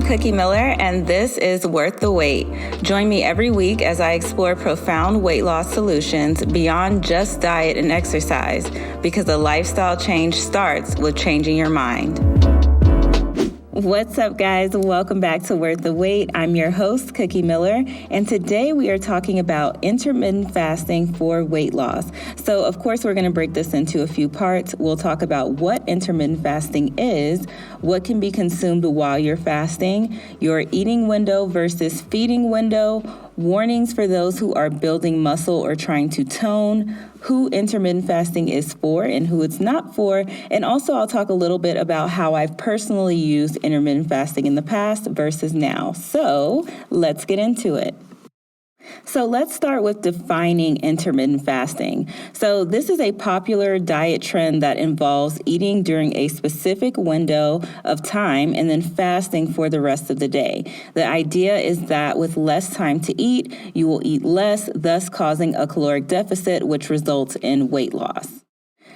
Cookie Miller, and this is Worth the Wait. Join me every week as I explore profound weight loss solutions beyond just diet and exercise, because a lifestyle change starts with changing your mind. What's up, guys? Welcome back to Worth the Wait. I'm your host, Cookie Miller, and today we are talking about intermittent fasting for weight loss. So, of course, we're going to break this into a few parts. We'll talk about what intermittent fasting is, what can be consumed while you're fasting, your eating window versus feeding window, warnings for those who are building muscle or trying to tone, who intermittent fasting is for and who it's not for, and also I'll talk a little bit about how I've personally used intermittent fasting in the past versus now. So let's get into it. So let's start with defining intermittent fasting. So this is a popular diet trend that involves eating during a specific window of time and then fasting for the rest of the day. The idea is that with less time to eat, you will eat less, thus causing a caloric deficit, which results in weight loss.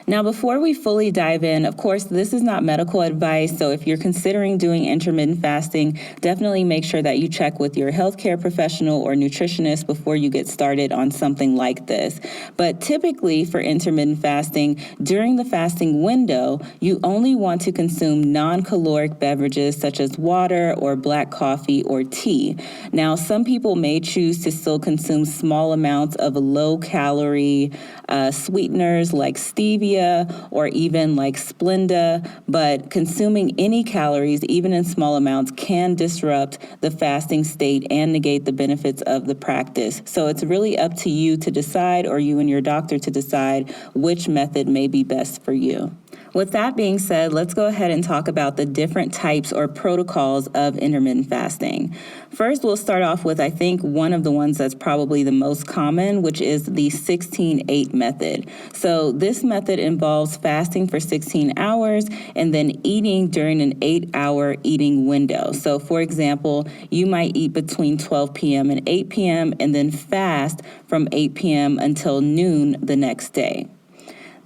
Now, before we fully dive in, of course, this is not medical advice, so if you're considering doing intermittent fasting, definitely make sure that you check with your healthcare professional or nutritionist before you get started on something like this. But typically for intermittent fasting, during the fasting window, you only want to consume non-caloric beverages such as water or black coffee or tea. Now, some people may choose to still consume small amounts of low-calorie sweeteners like stevia or even like Splenda, but consuming any calories, even in small amounts, can disrupt the fasting state and negate the benefits of the practice. So it's really up to you to decide, or you and your doctor to decide, which method may be best for you. With that being said, let's go ahead and talk about the different types or protocols of intermittent fasting. First, we'll start off with, I think, one of the ones that's probably the most common, which is the 16-8 method. So this method involves fasting for 16 hours and then eating during an 8-hour eating window. So, for example, you might eat between 12 p.m. and 8 p.m. and then fast from 8 p.m. until noon the next day.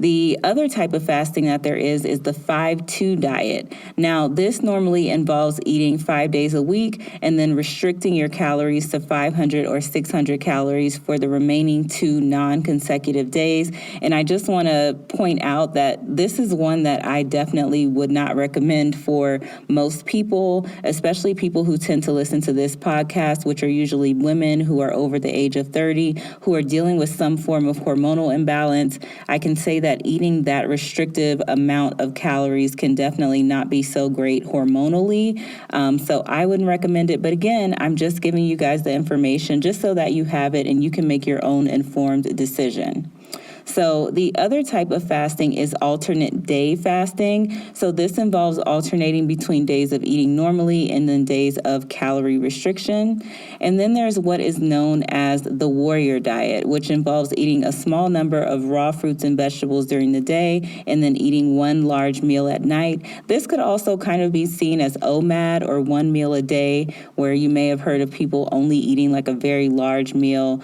The other type of fasting that there is the 5-2 diet. Now, this normally involves eating 5 days a week and then restricting your calories to 500 or 600 calories for the remaining 2 non-consecutive days. And I just want to point out that this is one that I definitely would not recommend for most people, especially people who tend to listen to this podcast, which are usually women who are over the age of 30, who are dealing with some form of hormonal imbalance. I can say that eating that restrictive amount of calories can definitely not be so great hormonally. So I wouldn't recommend it. But again, I'm just giving you guys the information just so that you have it and you can make your own informed decision. So the other type of fasting is alternate day fasting. So this involves alternating between days of eating normally and then days of calorie restriction. And then there's what is known as the warrior diet, which involves eating a small number of raw fruits and vegetables during the day and then eating one large meal at night. This could also kind of be seen as OMAD, or one meal a day, where you may have heard of people only eating like a very large meal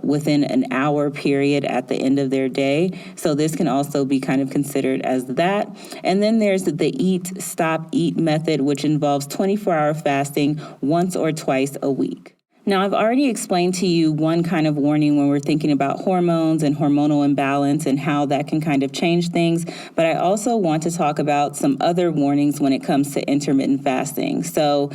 within an hour period at the end of their day. So this can also be kind of considered as that. And then there's the eat, stop, eat method, which involves 24-hour fasting once or twice a week. Now, I've already explained to you one kind of warning when we're thinking about hormones and hormonal imbalance and how that can kind of change things, but I also want to talk about some other warnings when it comes to intermittent fasting. So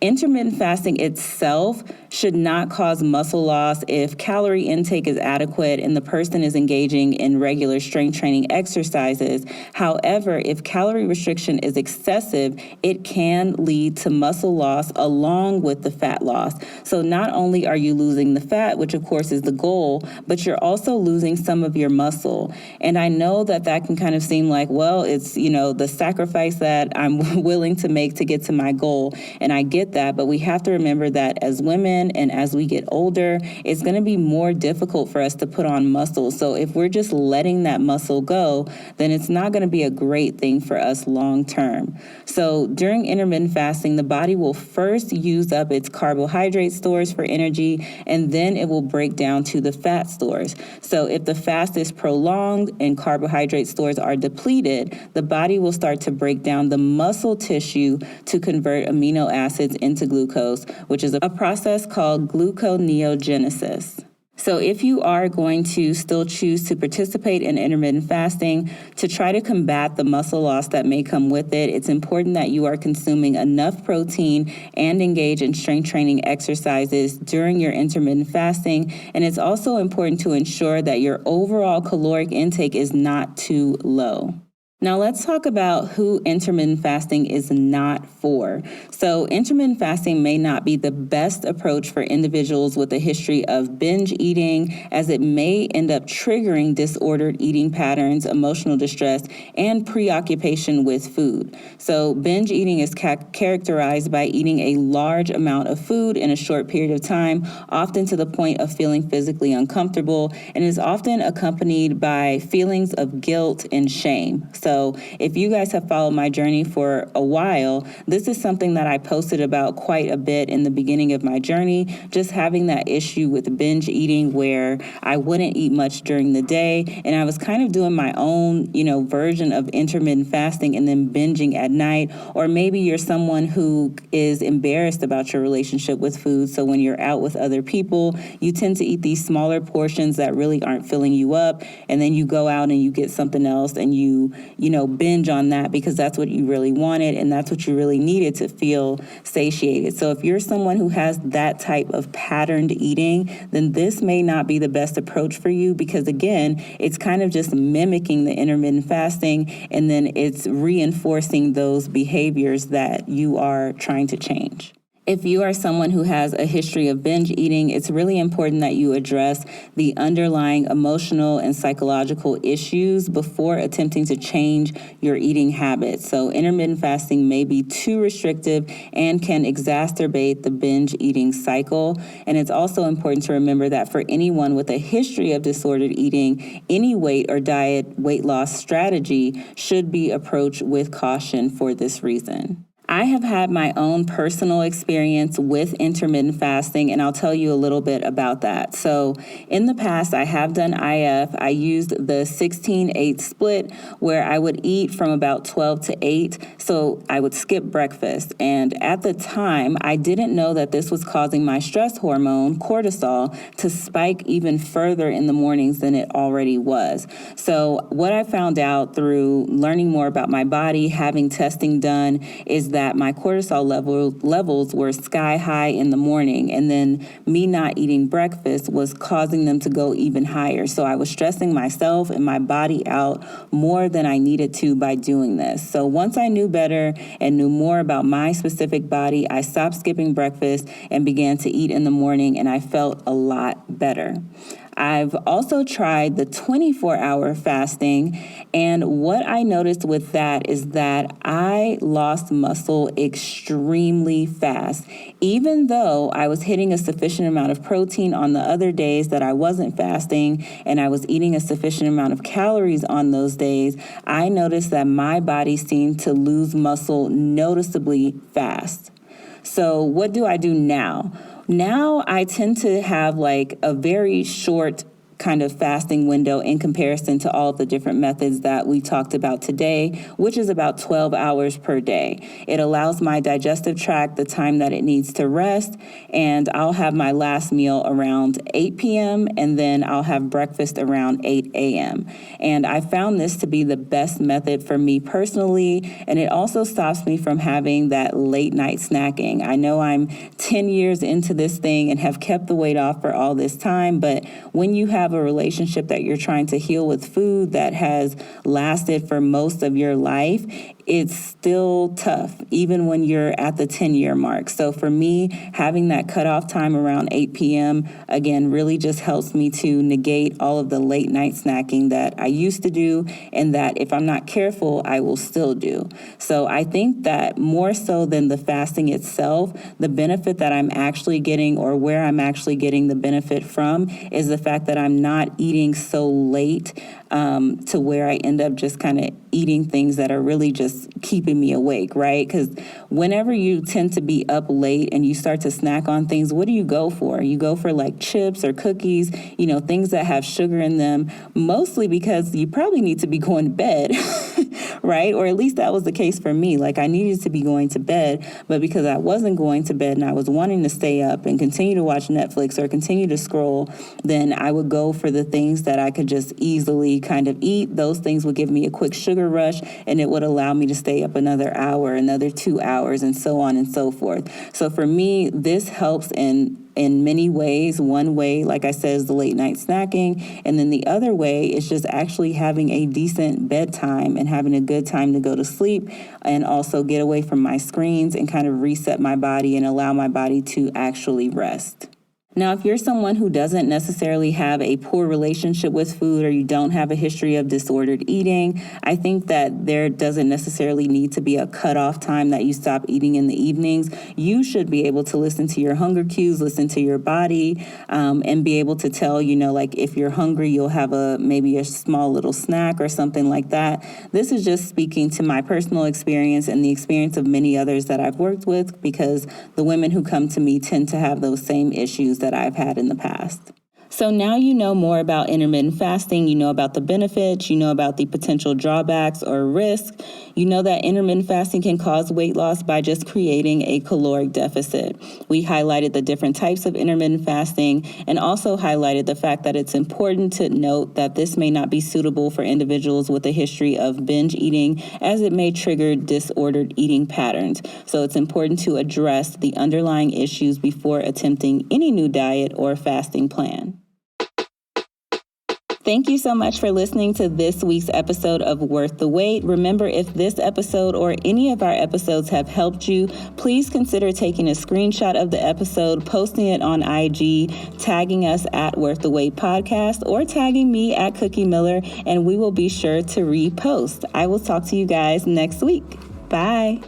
intermittent fasting itself should not cause muscle loss if calorie intake is adequate and the person is engaging in regular strength training exercises. However, if calorie restriction is excessive, it can lead to muscle loss along with the fat loss. So not only are you losing the fat, which of course is the goal, but you're also losing some of your muscle. And I know that that can kind of seem like, well, it's, the sacrifice that I'm willing to make to get to my goal. And I get that, but we have to remember that as women and as we get older, it's going to be more difficult for us to put on muscle. So if we're just letting that muscle go, then it's not going to be a great thing for us long term. So during intermittent fasting, the body will first use up its carbohydrate stores for energy, and then it will break down to the fat stores. So if the fast is prolonged and carbohydrate stores are depleted, the body will start to break down the muscle tissue to convert amino acids into glucose, which is a process called gluconeogenesis. So if you are going to still choose to participate in intermittent fasting to try to combat the muscle loss that may come with it, it's important that you are consuming enough protein and engage in strength training exercises during your intermittent fasting. And it's also important to ensure that your overall caloric intake is not too low. Now let's talk about who intermittent fasting is not for. So intermittent fasting may not be the best approach for individuals with a history of binge eating, as it may end up triggering disordered eating patterns, emotional distress, and preoccupation with food. So binge eating is characterized by eating a large amount of food in a short period of time, often to the point of feeling physically uncomfortable, and is often accompanied by feelings of guilt and shame. So if you guys have followed my journey for a while, this is something that I posted about quite a bit in the beginning of my journey, just having that issue with binge eating where I wouldn't eat much during the day. And I was kind of doing my own, version of intermittent fasting and then binging at night. Or maybe you're someone who is embarrassed about your relationship with food. So when you're out with other people, you tend to eat these smaller portions that really aren't filling you up. And then you go out and you get something else and you binge on that because that's what you really wanted and that's what you really needed to feel satiated. So if you're someone who has that type of patterned eating, then this may not be the best approach for you because, again, it's kind of just mimicking the intermittent fasting and then it's reinforcing those behaviors that you are trying to change. If you are someone who has a history of binge eating, it's really important that you address the underlying emotional and psychological issues before attempting to change your eating habits. So intermittent fasting may be too restrictive and can exacerbate the binge eating cycle. And it's also important to remember that for anyone with a history of disordered eating, any weight or diet weight loss strategy should be approached with caution for this reason. I have had my own personal experience with intermittent fasting, and I'll tell you a little bit about that. So in the past, I have done IF. I used the 16-8 split where I would eat from about 12 to 8. So I would skip breakfast. And at the time, I didn't know that this was causing my stress hormone, cortisol, to spike even further in the mornings than it already was. So what I found out through learning more about my body, having testing done, is that my cortisol levels were sky high in the morning, and then me not eating breakfast was causing them to go even higher. So I was stressing myself and my body out more than I needed to by doing this. So once I knew better and knew more about my specific body, I stopped skipping breakfast and began to eat in the morning, and I felt a lot better. I've also tried the 24-hour fasting, and what I noticed with that is that I lost muscle extremely fast. Even though I was hitting a sufficient amount of protein on the other days that I wasn't fasting, and I was eating a sufficient amount of calories on those days, I noticed that my body seemed to lose muscle noticeably fast. So what do I do now? Now I tend to have like a very short kind of fasting window in comparison to all of the different methods that we talked about today, which is about 12 hours per day. It allows my digestive tract the time that it needs to rest, and I'll have my last meal around 8 p.m. and then I'll have breakfast around 8 a.m. And I found this to be the best method for me personally, and it also stops me from having that late night snacking. I know I'm 10 years into this thing and have kept the weight off for all this time, but when you have have a relationship that you're trying to heal with food that has lasted for most of your life, it's still tough, even when you're at the 10-year mark. So for me, having that cutoff time around 8 p.m., again, really just helps me to negate all of the late night snacking that I used to do and that if I'm not careful, I will still do. So I think that more so than the fasting itself, the benefit that I'm actually getting or where I'm actually getting the benefit from is the fact that I'm not eating so late to where I end up just kind of eating things that are really just keeping me awake, right? Because whenever you tend to be up late and you start to snack on things, what do you go for? You go for like chips or cookies, things that have sugar in them, mostly because you probably need to be going to bed, right? Or at least that was the case for me. Like I needed to be going to bed, but because I wasn't going to bed and I was wanting to stay up and continue to watch Netflix or continue to scroll, then I would go for the things that I could just easily kind of eat. Those things would give me a quick sugar rush and it would allow me to stay up another hour, another 2 hours, and so on and so forth. So for me, this helps in many ways. One way, like I said, is the late night snacking. And then the other way is just actually having a decent bedtime and having a good time to go to sleep and also get away from my screens and kind of reset my body and allow my body to actually rest. Now, if you're someone who doesn't necessarily have a poor relationship with food or you don't have a history of disordered eating, I think that there doesn't necessarily need to be a cutoff time that you stop eating in the evenings. You should be able to listen to your hunger cues, listen to your body, and be able to tell, like if you're hungry, you'll have maybe a small little snack or something like that. This is just speaking to my personal experience and the experience of many others that I've worked with, because the women who come to me tend to have those same issues that I've had in the past. So now you know more about intermittent fasting, you know about the benefits, you know about the potential drawbacks or risks. You know that intermittent fasting can cause weight loss by just creating a caloric deficit. We highlighted the different types of intermittent fasting and also highlighted the fact that it's important to note that this may not be suitable for individuals with a history of binge eating, as it may trigger disordered eating patterns. So it's important to address the underlying issues before attempting any new diet or fasting plan. Thank you so much for listening to this week's episode of Worth the Wait. Remember, if this episode or any of our episodes have helped you, please consider taking a screenshot of the episode, posting it on IG, tagging us at Worth the Wait Podcast, or tagging me at Cookie Miller, and we will be sure to repost. I will talk to you guys next week. Bye.